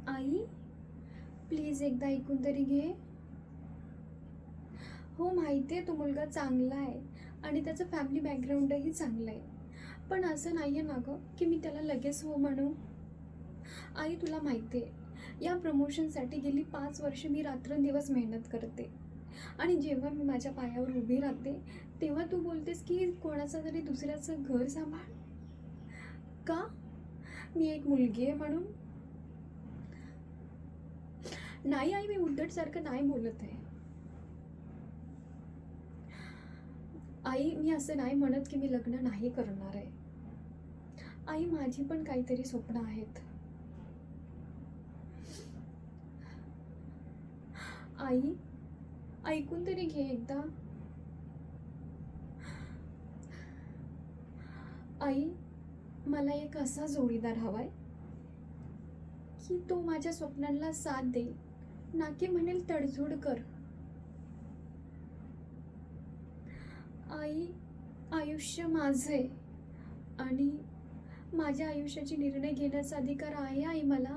आई, please एकदा ऐकून तरी घे. हो, माहिती आहे तो मुलगा चांगला आहे आणि त्याचं फॅमिली बॅकग्राऊंडही चांगलं आहे. पण असं नाही आहे ना गं, की मी त्याला लगेच हो म्हणू. आई, तुला माहिती आहे, या प्रमोशनसाठी गेली 5 वर्ष मी रात्रंदिवस मेहनत करते आणि जेव्हा मी माझ्या पायावर उभी राहते, तेव्हा तू बोलतेस की कोणाचं तरी दुसऱ्याचं घर सांभाळ. का? मी एक मुलगी आहे म्हणून? नाही आई, मी उद्धटसारखं नाही बोलत आहे. आई, मी असं नाही म्हणत की मी लग्न नाही करणार आहे. आई, माझी पण काहीतरी स्वप्न आहेत. आई, ऐकून तरी घे एकदा. आई, मला एक असा जोडीदार हवाय की तो माझ्या स्वप्नांना साथ देईल, ना की म्हणेल तडजोड कर. आई, आयुष्य माझं आहे आणि माझ्या आयुष्याचे निर्णय घेण्याचा अधिकार आहे आई मला.